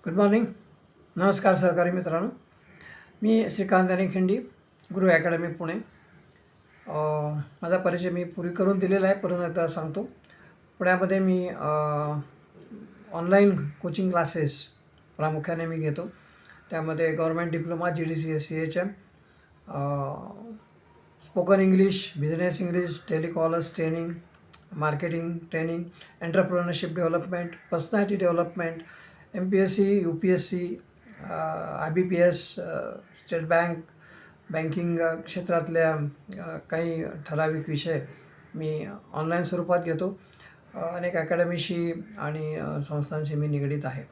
Good morning. नमस्कार सहकारी मित्रांनो. मी श्रीकांत खिंडी, गुरु अकॅडमी पुणे. माझा परिचय मी पूर्वी करून दिलेला आहे, परंतु एकदा सांगतो. पुण्यामध्ये मी ऑनलाईन कोचिंग क्लासेस प्रामुख्याने मी घेतो. त्यामध्ये government diploma, GDCA, CHM, spoken English, business English, telecallers training, marketing training, entrepreneurship development, personality development, MPSC, UPSC, IBPS, state banking क्षेत्रातल्या काही ठराविक विषय मी ऑनलाईन स्वरूपात घेतो. अनेक अकॅडमीशी आणि संस्थांशी मी निगडीत आहे.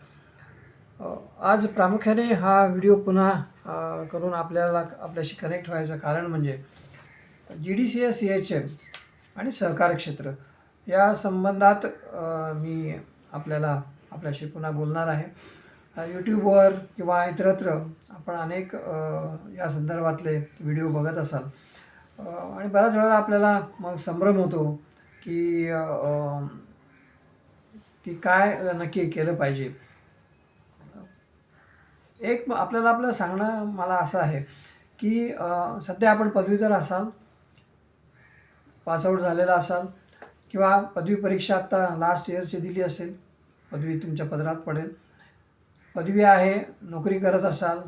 आज प्रामुख्याने हा व्हिडिओ पुन्हा करून आपल्याशी कनेक्ट व्हायचं कारण म्हणजे GDCA, CHM आणि सहकार क्षेत्र या संबंधात मी आपल्याशी पुन्हा बोलणार आहे. यूट्यूबवर किंवा इतरत्र आपण अनेक या संदर्भातले व्हिडिओ बघत असाल आणि बऱ्याच वेळेला आपल्याला मग संभ्रम होतो की काय नक्की केलं पाहिजे. आपलं सांगणं मला असं आहे की सध्या आपण पदवीधर असाल, पासआउट झालेला असाल किंवा पदवी परीक्षा आत्ता लास्ट इयरची दिली असेल, पदवी तुमच्या पदरात पडेल, पदवी आहे, नोकरी करत असाल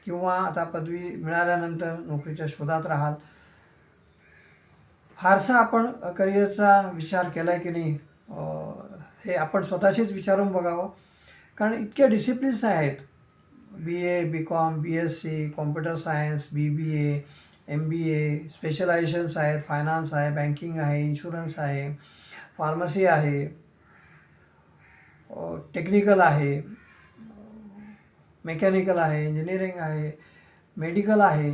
किंवा आता पदवी मिळाल्यानंतर नोकरीच्या शोधात राहाल. फारसा आपण करिअरचा विचार केला आहे की नाही हे आपण स्वतःशीच विचारून बघावं. कारण इतके डिसिप्लिन्स आहेत, BA, BCom, BSc, computer science, BBA, MBA, स्पेशलायझेशन्स आहेत, फायनान्स आहे, बँकिंग आहे, इन्शुरन्स आहे, फार्मसी आहे, टेक्निकल आहे, मेकॅनिकल आहे, इंजिनिअरिंग आहे, मेडिकल आहे.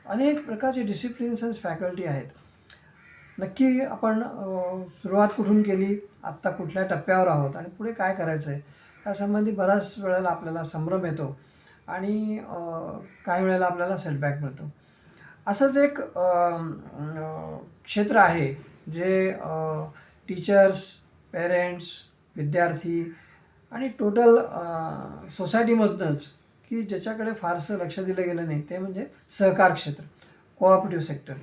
अनेक प्रकारचे डिसिप्लिन्स आणि फॅकल्टी आहेत. नक्की आपण सुरुवात कुठून केली, आत्ता कुठल्या टप्प्यावर आहोत आणि पुढे काय करायचं आहे यासंबंधी बऱ्याच वेळेला आपल्याला संभ्रम येतो आणि काही वेळेला आपल्याला सेटबॅक मिळतो. असंच एक क्षेत्र आहे जे टीचर्स, पेरेंट्स, विद्यार्थी आणि टोटल सोसायटीमधूनच की ज्याच्याकडे फारसं लक्ष दिलं गेलं नाही, ते म्हणजे सहकार क्षेत्र, कोऑपरेटिव्ह सेक्टर.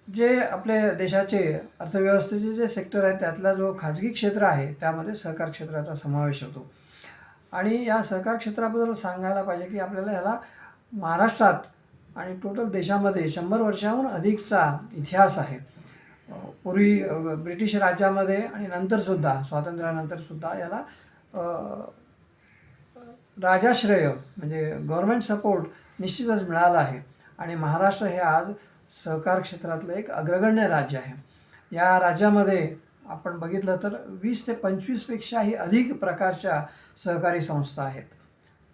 जे आपल्या देशाचे अर्थव्यवस्थेचे जे सेक्टर आहे त्यातला जो खाजगी क्षेत्र आहे त्यामध्ये सहकार क्षेत्राचा समावेश होतो. आणि या सहकार क्षेत्राबद्दल सांगायला पाहिजे की आपल्याला ह्याला महाराष्ट्रात आणि टोटल देशामध्ये 100 वर्षाहून अधिकचा इतिहास आहे. पूर्वी ब्रिटिश राज्यामध्ये आणि नंतरसुद्धा स्वातंत्र्यानंतरसुद्धा याला राजाश्रय म्हणजे गव्हर्मेंट सपोर्ट निश्चितच मिळाला आहे. आणि महाराष्ट्र हे आज सहकार क्षेत्रातलं एक अग्रगण्य राज्य आहे. या राज्यामध्ये आपण बघितलं तर 20 ते 25पेक्षाही अधिक प्रकारच्या सहकारी संस्था आहेत.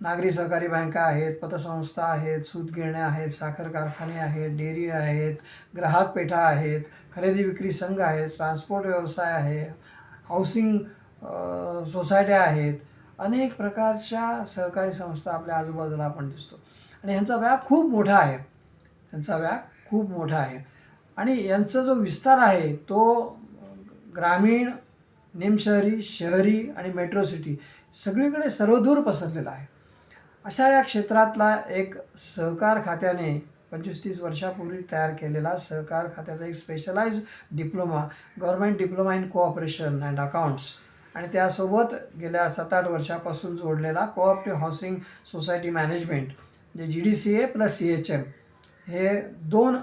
नागरी सहकारी बँका आहेत, पतसंस्था आहेत, सूतगिरण्या आहेत, साखर कारखाने आहेत, डेअरी आहेत, ग्राहक पेठा आहेत, खरेदी विक्री संघ आहेत, ट्रान्सपोर्ट व्यवसाय आहे, हाऊसिंग सोसायट्या आहेत. अनेक प्रकारच्या सहकारी संस्था आपल्या आजूबाजूला आपण दिसतो आणि ह्यांचा व्याप खूप मोठा आहे. आणि यांचा जो विस्तार आहे तो ग्रामीण, निमशहरी, शहरी आणि मेट्रो सिटी सगळीकडे सर्वदूर पसरलेला आहे. अशा या क्षेत्रातला एक सहकार खात्याने 25-30 वर्षापूर्वी तयार केलेला सहकार खात्याचा एक specialise diploma, government diploma in cooperation and accounts, आणि त्यासोबत गेल्या 7-8 वर्षापासून जोडलेला कोऑपरेटिव्ह हाऊसिंग सोसायटी मॅनेजमेंट जे GDCA प्लस CHM हे दोन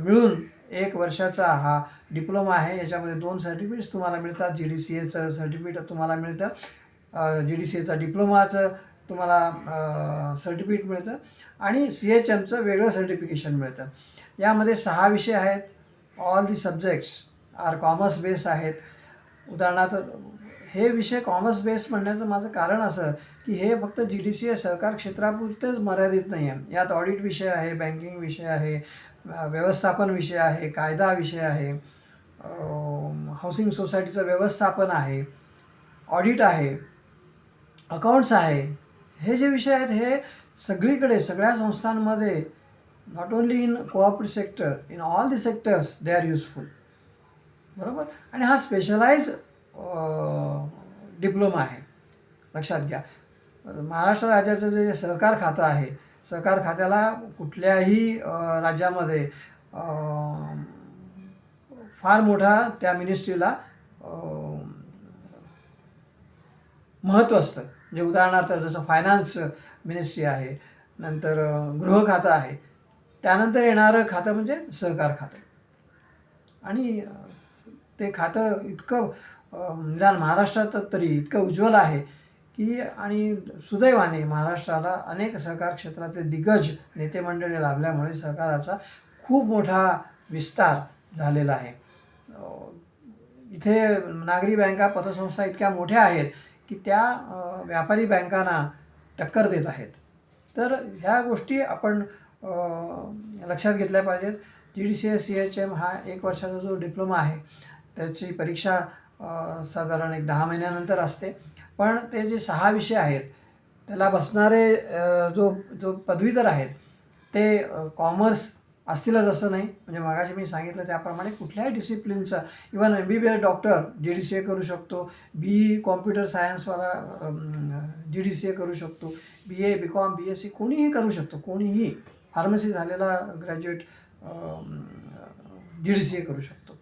मिळून 1 वर्षाचा हा डिप्लोमा आहे. याच्यामध्ये 2 सर्टिफिकेट्स तुम्हाला मिळतात. GDCAचं सर्टिफिकेट तुम्हाला मिळतं, GDCAचा डिप्लोमाचं तुम्हाला सर्टिफिकेट मिळतं आणि CHMचं वेगळं सर्टिफिकेशन मिळतं. यामध्ये 6 विषय आहेत. All the subjects are commerce base आहेत. उदाहरणार्थ हे विषय कॉमर्स बेस म्हणण्याचं माझं कारण असं की हे फक्त GDCA सहकार क्षेत्रापुरतेच मर्यादित नाही आहे. यात ऑडिट विषय आहे, बँकिंग विषय आहे, व्यवस्थापन विषय आहे, कायदा विषय आहे, हाऊसिंग सोसायटीचं व्यवस्थापन आहे, ऑडिट आहे, अकाउंट्स आहे. हे जे विषय आहेत हे सगळीकडे सगळ्या संस्थांमध्ये not only in cooperative sector, in all the sectors they are useful. बरोबर. आणि हा स्पेशलाइज डिप्लोमा आहे. लक्षात घ्या. महाराष्ट्र राज्याचं जे सहकार खातं आहे, सहकार खात्याला कुठल्याही राज्यामध्ये फार मोठा त्या मिनिस्ट्रीला महत्त्व असतं. म्हणजे उदाहरणार्थ जसं फायनान्स मिनिस्ट्री आहे, नंतर गृह खातं आहे, त्यानंतर येणारं खातं म्हणजे सहकार खातं. आणि ते खातं इतकं निदान महाराष्ट्रात तरी इतकं उज्ज्वल आहे की, आणि सुदैवाने महाराष्ट्राला अनेक सहकार क्षेत्रातले दिग्गज नेते मंडळी लाभल्यामुळे सहकाराचा खूप मोठा विस्तार झालेला आहे. इथे नागरी बँका, पतसंस्था इतक्या मोठ्या आहेत की त्या व्यापारी बँकांना टक्कर देत आहेत. तर ह्या गोष्टी आपण लक्षात घेतल्या पाहिजेत. GDCA CHM हा 1 वर्षाचा जो डिप्लोमा आहे त्याची परीक्षा साधारण एक 10 महिन्यानंतर असते. पण ते जे 6 विषय आहेत त्याला बसणारे जो पदवीधर आहेत ते कॉमर्स असतीलच असं नाही. म्हणजे मागाशी मी सांगितलं त्याप्रमाणे कुठल्याही डिसिप्लिनचा, इवन MBBS डॉक्टर GDCA करू शकतो, BE कॉम्प्युटर सायन्सवाला GDCA करू शकतो, BA BCom BSc कोणीही करू शकतो, कोणीही फार्मसी झालेला ग्रॅज्युएट GDCA करू शकतो.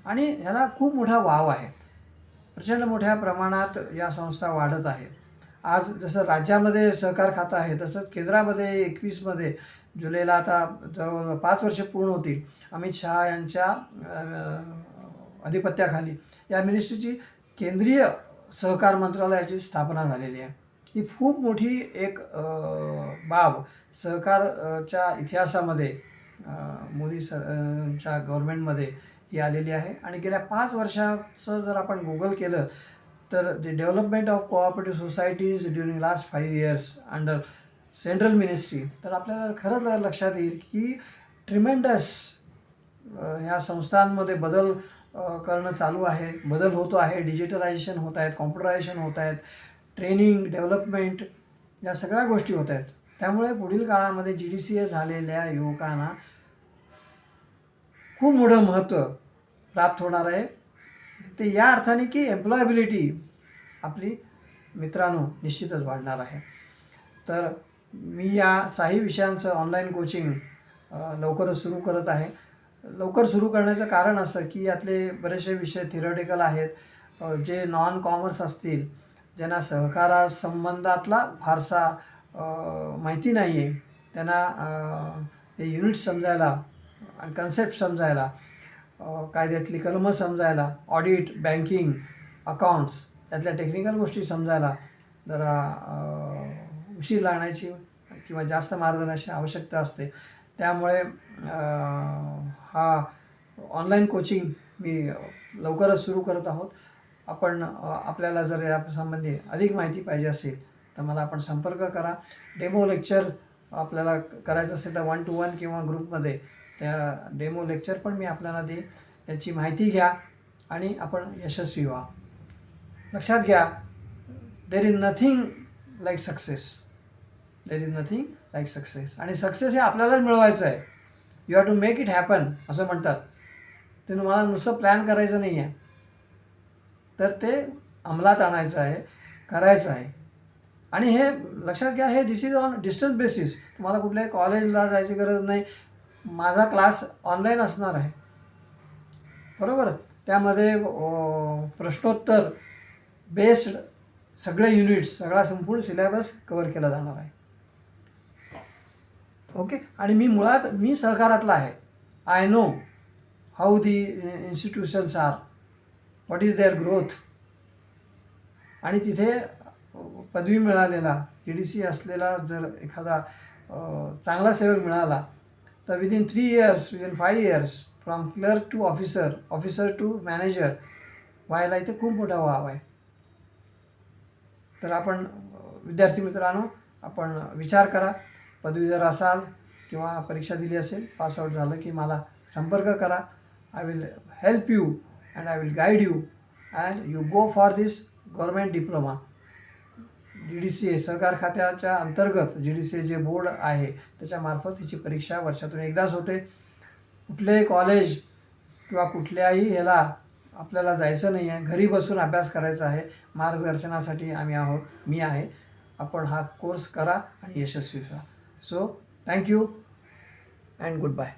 आणि ह्याला खूप मोठा वाव आहे. प्रचंड मोठ्या प्रमाणात या संस्था वाढत आहेत. आज जसं राज्यामध्ये सहकार खातं आहे तसंच केंद्रामध्ये 21मध्ये जुलैला आता जवळजवळ 5 वर्ष पूर्ण होतील. अमित शहा यांच्या अधिपत्याखाली या मिनिस्ट्रीची केंद्रीय सहकार मंत्रालयाची स्थापना झालेली आहे. ही खूप मोठी एक बाब सहकारच्या इतिहासामध्ये मोदी च्या गव्हर्नमेंटमध्ये ही आलेली आहे. आणि गेल्या 5 वर्षाचं जर आपण गुगल केलं तर the development of cooperative societies during last 5 years under central ministry, तर आपल्याला खरंच लक्षात येईल की ट्रिमेंडस ह्या संस्थांमध्ये बदल करणं चालू आहे, बदल होतो आहे. डिजिटलायझेशन होत आहेत, कॉम्प्युटरायझेशन होत आहेत, ट्रेनिंग, डेव्हलपमेंट या सगळ्या गोष्टी होत आहेत. त्यामुळे पुढील काळामध्ये GDCA झालेल्या युवकांना खूप मोठं महत्त्व प्राप्त होणार आहे. ते या अर्थाने की एम्प्लॉयबिलिटी आपली मित्रांनो निश्चितच वाढणार आहे. तर मी या 6 विषयांचं ऑनलाईन कोचिंग लवकरच सुरू करत आहे. लवकर सुरू करण्याचं कारण असं की यातले बरेचसे विषय थिअरॉटिकल आहेत. जे नॉन कॉमर्स असतील, ज्यांना सहकारासंबंधातला फारसा माहिती नाही आहे, त्यांना ते युनिट समजायला आणि कन्सेप्ट समजायला, कायद्यातली कलमं समजायला, ऑडिट, बँकिंग, अकाउंट्स यातल्या टेक्निकल गोष्टी समजायला जरा उशीर लागण्याची किंवा जास्त मार्गदर्शनाची आवश्यकता असते. त्यामुळे हा ऑनलाईन कोचिंग मी लवकरच सुरू करत आहोत. आपल्याला जर यासंबंधी अधिक माहिती पाहिजे असेल तर मला आपण संपर्क करा. डेमो लेक्चर आपल्याला करायचं असेल तर 1 to 1 किंवा ग्रुपमध्ये त्या डेमो लेक्चर पण मी आपल्याला देईन. याची माहिती घ्या आणि आपण यशस्वी व्हा. लक्षात घ्या, there is nothing like success. There is nothing like success. आणि सक्सेस हे आपल्यालाच मिळवायचं आहे. You have to make it happen असं म्हणतात. ते तुम्हाला नुसतं प्लॅन करायचं नाही आहे, तर ते अंमलात आणायचं आहे, करायचं आहे. आणि हे लक्षात घ्या, हे दिस इज ऑन डिस्टन्स बेसिस. तुम्हाला कुठल्याही कॉलेजला जायची गरज नाही. माझा क्लास ऑनलाईन असणार आहे, बरोबर. त्यामध्ये प्रश्नोत्तर बेस्ड सगळे युनिट्स, सगळा संपूर्ण सिलेबस कवर केला जाणार आहे. ओके. आणि मी सहकारातला आहे. I know how the institutions are, what is their growth. आणि तिथे पदवी मिळालेला GDCA असलेला जर एखादा चांगला सेवक मिळाला तर within 3 years, within 5 years from clerk to officer, officer to manager व्हायला इथे खूप मोठा वाव आहे. तर आपण विद्यार्थी मित्रांनो, आपण विचार करा. पदवी जर असाल किंवा परीक्षा दिली असेल, पासआउट झालं की मला संपर्क करा. I will help you and I will guide you and you go for this government diploma. GDCA सहकार खात्याच्या अंतर्गत GDCA जे बोर्ड आहे त्याच्यामार्फत हिची परीक्षा वर्षातून एकदाच होते. कुठलेही कॉलेज किंवा कुठल्याही ह्याला आपल्याला जायचं नाही आहे, घरी बसून अभ्यास करायचा आहे. मार्गदर्शनासाठी आम्ही आहोत, मी आहे. आपण हा कोर्स करा आणि यशस्वी व्हा. So thank you and good bye.